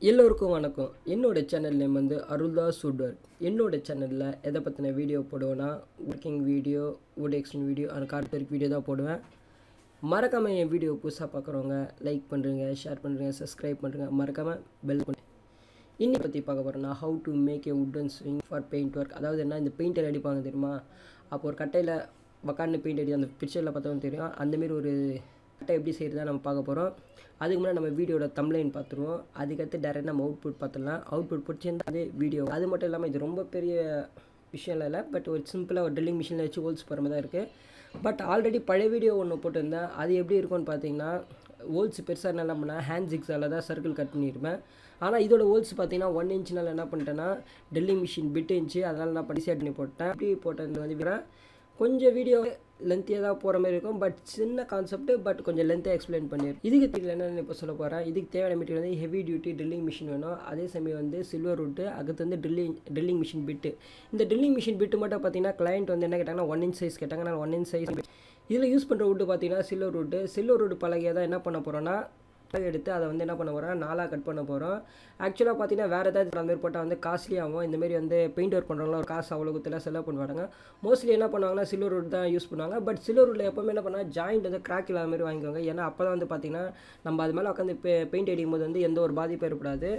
எல்லோருக்கும் வணக்கம். என்னோட சேனல் நேம் வந்து அருள் சுடர். என்னோட சேனலில் எதை பற்றின வீடியோ போடுவேன்னா, ஒர்க்கிங் வீடியோ, வுட் எக்ஸ்டன் வீடியோ, அந்த கார்பெருக்கு வீடியோ தான் போடுவேன். மறக்காமல் என் வீடியோ புதுசாக பார்க்குறவங்க லைக் பண்ணுறீங்க, ஷேர் பண்ணுறீங்க, சப்ஸ்கிரைப் பண்ணுறீங்க, மறக்காமல் பெல் பண்ணி இன்னி பற்றி பார்க்க போகிறேன்னா, how to make a wood and swing for paint work. அதாவது என்ன, இந்த பெயிண்டர் அடிப்பாங்க தெரியுமா, அப்போ ஒரு கட்டையில் உக்காந்து பெயிண்ட் அடி, அந்த பிக்சரில் பார்த்தவங்க தெரியும். அந்தமாரி ஒரு கட்டை எப்படி செய்கிறதா நம்ம பார்க்க போகிறோம். அதுக்கு முன்னாடி நம்ம வீடியோட தம்ப்லைன் பார்த்துருவோம். அதுக்கடுத்து டேரெக்டாக நம்ம அவுட்புட் பார்த்துடலாம். அவுட்புட் பிடிச்சிருந்தா அது வீடியோ. அது மட்டும் இல்லாமல் இது ரொம்ப பெரிய விஷயம் இல்லை, பட் ஒரு சிம்பிளாக ஒரு ட்ரில்லிங் மிஷினில் வச்சு ஹோல்ஸ் போகிற மாதிரி தான் இருக்குது. பட் ஆல்ரெடி பழைய வீடியோ ஒன்று போட்டிருந்தேன். அது எப்படி இருக்கும்னு பார்த்தீங்கன்னா, ஹோல்ஸ் பெருசாக என்ன பண்ணேன், ஹேண்ட் ஜிக்ஸால் தான் சர்க்கிள் கட் பண்ணியிருப்பேன். ஆனால் இதோட ஹோல்ஸ் பார்த்தீங்கன்னா 1 இன்ச்னால என்ன பண்ணிட்டேன்னா, ட்ரில்லிங் மிஷின் பிட் இருந்துச்சு, அதனால் நான் பண்ணி செட் பண்ணி போட்டேன். எப்படி போட்டது வந்து கொஞ்சம் வீடியோ லென்த்தியாக தான் போகிற மாதிரி இருக்கும், பட் சின்ன கான்செப்ட், பட் கொஞ்சம் லென்த்தாக எக்ஸ்பிளைன் பண்ணிடுறேன். இதுக்கு தெரியல என்னென்னு இப்போ சொல்ல போகிறேன். இதுக்கு தேவையான மெட்டீரியல் வந்து ஹெவி டியூட்டி ட்ரில்லிங் மிஷின் வேணும். அதே சமயம் வந்து சில்வர் வுட்டு, அதுக்கு வந்து ட்ரில்லிங் மிஷின் பிட்டு. இந்த ட்ரில்லிங் மிஷின் பிட்டு மட்டும் பார்த்தீங்கன்னா, கிளைண்ட் வந்து என்ன கேட்டாங்கன்னா 1 இன்ச் சைஸ் கேட்டாங்க. நான் 1 இன்ச் சைஸ். இதில் யூஸ் பண்ணுற வுட்டு பார்த்தீங்கன்னா சில்வர் வுட்டு பலகையை தான் என்ன பண்ண போகிறோன்னா, எடுத்து அதை வந்து என்ன பண்ண போகிறோம், 4 கட் பண்ண போகிறோம். ஆக்சுவலாக பார்த்தீங்கன்னா வேறு ஏதாவது அந்த மாதிரி போட்டால் வந்து காஸ்ட்லியாகும். இந்தமாரி வந்து பெயிண்ட் ஒர்க் பண்ணுறவங்களா ஒரு காசு அவ்வளோ குத்தில் செலவு பண்ணுவாங்க. மோஸ்ட்லி என்ன பண்ணுவாங்கன்னா சில்வர் வுட் தான் யூஸ் பண்ணுவாங்க. பட் சில்வர் வுட்டில் எப்போவுமே என்ன பண்ணால் ஜாயிண்ட் வந்து கிராக் இல்லாத மாதிரி வாங்கிக்கோங்க. ஏன்னா அப்போ தான் வந்து பார்த்திங்கன்னா நம்ம அது மேலே உட்காந்து பெயிண்ட் அடிக்கும் போது வந்து எந்த ஒரு பாதிப்பும் ஏற்படாது.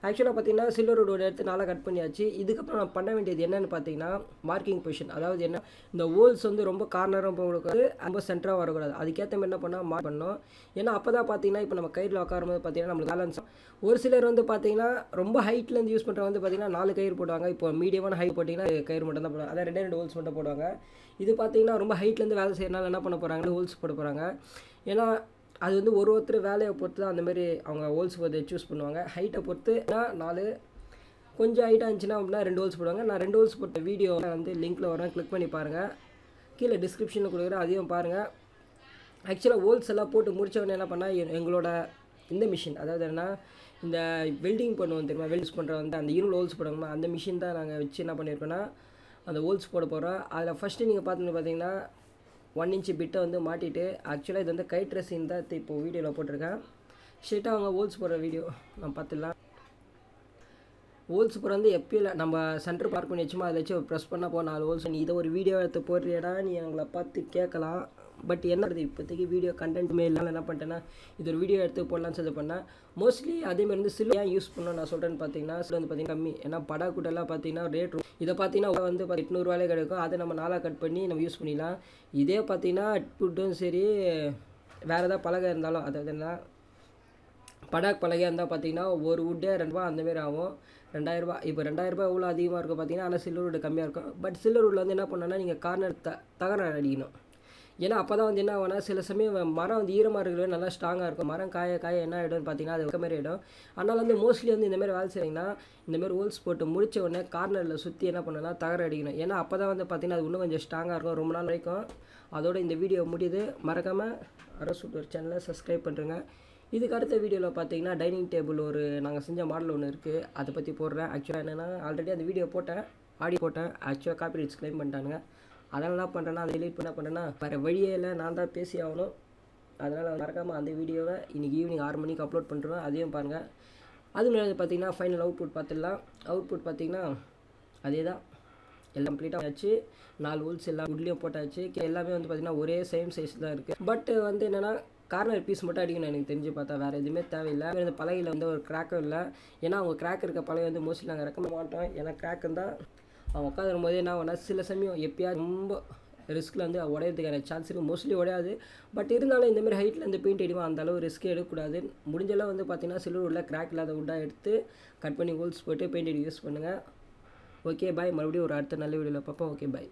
ஆக்சுவலாக பார்த்தீங்கன்னா சில்வர் வுட் எடுத்து 4 கட் பண்ணியாச்சு. இதுக்கப்புறம் நான் பண்ண வேண்டியது என்னென்னு பார்த்தீங்கன்னா, மார்க்கிங் பொசிஷன். அதாவது என்ன, இந்த ஹோல்ஸ் வந்து ரொம்ப கார்னராக போகக்கூடாது, ரொம்ப சென்டராக வரக்கூடாது. அதுக்கேற்ற மாதிரி என்ன பண்ணால் மார்க் பண்ணணும். ஏன்னா அப்போ தான் பார்த்தீங்கன்னா, இப்போ நம்ம கயிறில் உட்காரும்போது பார்த்தீங்கன்னா நம்மளுக்கு பேலன்ஸ். ஒரு சிலர் வந்து பார்த்தீங்கன்னா ரொம்ப ஹைட்லேருந்து யூஸ் பண்ணுறவங்க வந்து பார்த்தீங்கன்னா 4 கயிறு போடுவாங்க. இப்போ மீடியமான ஹைட் போட்டிங்கன்னா கயிறு மட்டும் தான் போடுவாங்க. அதான் 2 ஹோல்ஸ் மட்டும் போடுவாங்க. இது பார்த்தீங்கன்னா ரொம்ப ஹைட்லேருந்து வேலை செய்யறதுனால என்ன பண்ண போகிறாங்க, ஹோல்ஸ் போட போகிறாங்க. ஏன்னா அது வந்து ஒருத்தர் வேலையை பொறுத்து தான் அந்தமாரி அவங்க ஹோல்ஸ் போதை சூஸ் பண்ணுவாங்க. ஹைட்டை பொறுத்து 4, கொஞ்சம் ஹைட்டாக இருந்துச்சுன்னா அப்படின்னா 2 ஹோல்ஸ் போடுவாங்க. நான் 2 ஹோல்ஸ் போட்ட வீடியோ வந்து லிங்க்கில் வரேன், கிளிக் பண்ணி பாருங்கள். கீழே டிஸ்கிரிப்ஷனில் கொடுக்குறேன், அதையும் பாருங்கள். ஆக்சுவலாக ஹோல்ஸ் எல்லாம் போட்டு முடித்தவொடனே என்ன பண்ணால், எங்களோட இந்த மிஷின், அதாவது என்ன, இந்த வெல்டிங் பண்ணுவோம் தெரியுமா, வெல்ட்ஸ் பண்ணுற வந்து அந்த இருள் ஹோல்ஸ் போடுவோம்னா அந்த மிஷின் தான் நாங்கள் வச்சு என்ன பண்ணியிருக்கோன்னா அந்த ஹோல்ஸ் போட போகிறோம். அதில் ஃபஸ்ட்டு நீங்கள் பார்த்தீங்கன்னா 1 இன்ச்சு பிட்டை வந்து மாட்டிட்டு, ஆக்சுவலாக இது வந்து கைட் ரெசின் தான் இப்போ வீடியோவில் போட்டிருக்கேன். ஸ்ட்ரெயிட்டாக அவங்க ஹோல்ஸ் போடுற வீடியோ நம்ம பார்த்துடலாம். ஹோல்ஸ் போகிற வந்து எப்பயும் இல்லை, நம்ம சென்டர் பார்க் பண்ணி வச்சுமா அதை வச்சு ப்ரெஸ் பண்ணால் போ 4 ஹோல்ஸ். நீ இதை ஒரு வீடியோ எடுத்து போடுறியடா நீ எங்களை பார்த்து கேட்கலாம். பட் என்னது இப்போதைக்கு வீடியோ கண்டென்ட்டுமே இல்லாமல் என்ன பண்ணிட்டேன்னா, இது ஒரு வீடியோ எடுத்து போடலான்னு சொல்லி பண்ணேன். மோஸ்ட்லி அதேமாதிரி வந்து சில ஏன் யூஸ் பண்ணோம் நான் சொல்கிறேன்னு பார்த்தீங்கன்னா, சில வந்து பார்த்தீங்கன்னா கம்மி. ஏன்னா படாக்கூட்டெல்லாம் பார்த்தீங்கன்னா ரேட் இதை பார்த்தீங்கன்னா வந்து 800 கிடைக்கும். அதை நம்ம 4 கட் பண்ணி நம்ம யூஸ் பண்ணிடலாம். இதே பார்த்தீங்கன்னா வுட்டும் சரி, வேறு ஏதாவது பலகை இருந்தாலும், அதாவது என்ன படாக் பலகையாக இருந்தால் பார்த்தீங்கன்னா ஒரு வுட்டே 2 ரூபா அந்தமாரி ஆகும். 2000 ரூபா. இப்போ 2000 ரூபா எவ்வளோ அதிகமாக இருக்கும் பார்த்தீங்கன்னா, ஆனால் சில்வர் வுட் கம்மியாக இருக்கும். பட் சில்வர் வுட்டில் வந்து என்ன பண்ணோன்னா, நீங்கள் கார்னர் தகரம் அடிக்கணும். ஏன்னா அப்போ தான் வந்து என்ன ஆகும்னா, சில சமயம் மரம் வந்து ஈரமாக இருக்கிறது நல்லா ஸ்ட்ராங்காக இருக்கும். மரம் காய என்ன ஆகிடும்னு பார்த்தீங்கன்னா அது மாதிரி ஆகிடும். அதனால் வந்து மோஸ்ட்லி வந்து இந்தமாரி வேலை செய்கிறீங்கன்னா, இந்தமாரி ஹோல்ஸ் போட்டு முடித்த உடனே கார்னரில் சுற்றி என்ன பண்ணணும்னா தகரம் அடிக்கணும். ஏன்னா அப்போ தான் வந்து பார்த்தீங்கன்னா அது இன்னும் கொஞ்சம் ஸ்ட்ராங்காக இருக்கும், ரொம்ப நாள் வரைக்கும். அதோட இந்த வீடியோ முடியுது. மறக்காமல் அரசு ஒரு சேனலை சப்ஸ்கிரைப் பண்ணுறேங்க. இதுக்கு அடுத்த வீடியோவில் பார்த்தீங்கன்னா டைனிங் டேபிள் ஒரு நாங்கள் செஞ்ச மாடல் ஒன்று இருக்குது, அதை பற்றி போடுறேன். ஆக்சுவலாக என்னென்னா, ஆல்ரெடி அந்த வீடியோ போட்டேன், ஆடியோ போட்டேன். ஆக்சுவலாக காப்பிரைட்ஸ் கிளைம் பண்ணிட்டானுங்க. அதனால் என்ன பண்ணுறேன்னா, அதை டெலீட் பண்ண பண்ணுறேன்னா வேறு வழியே இல்லை, நான் தான் பேசி ஆகணும். அதனால் மறக்காமல் அந்த வீடியோவை இன்றைக்கி ஈவினிங் 6 மணிக்கு அப்லோட் பண்ணுறேன், அதையும் பாருங்கள். அது முன்னாடி பார்த்தீங்கன்னா ஃபைனல் அவுட்புட் பார்த்துடலாம். அவுட்புட் பார்த்தீங்கன்னா அதே தான், எல்லாம் கம்ப்ளீட்டாக ஆச்சு. 4 ஹோல்ஸ் எல்லாம் வுட்லேயும் போட்டாச்சு. எல்லாமே வந்து பார்த்திங்கன்னா ஒரே சேம் சைஸ் தான் இருக்குது. பட் வந்து என்னென்னா கார்னர் பீஸ் மட்டும் அடிக்கணும் எனக்கு தெரிஞ்சு பார்த்தா, வேறு எதுவுமே தேவையில்லை. இந்த பலகையில் வந்து ஒரு கிராக்கும் இல்லை. ஏன்னா அவங்க கிராக் இருக்க பலகை வந்து மோஸ்ட்லி நாங்கள் ரெக்கமெண்ட் மாட்டோம். ஏன்னா கிராக் இருந்தால் அவங்க உட்காந்துரும் போதே என்ன ஆகுனா, சில சமயம் எப்போயாவது ரொம்ப ரிஸ்கில் வந்து உடையிறதுக்கான சான்ஸ் இருக்குது. மோஸ்ட்லி உடையாது. பட் இருந்தாலும் இந்தமாரி ஹைட்டில் இந்த பெயிண்ட் அடிவோம், அந்தளவு ரிஸ்க்கே எடுக்கக்கூடாது. முடிஞ்சளவு வந்து பார்த்திங்கன்னா சில்வர் வுட்டில் கிராக் இல்லாத வுட்டாக எடுத்து கட் பண்ணி ஹோல்ஸ் போட்டு பெயிண்ட் அடி யூஸ் பண்ணுங்கள். Okay bye. மறுபடியும் ஒரு அடுத்த நல்ல வீடியோவில் பார்ப்போம். Okay bye.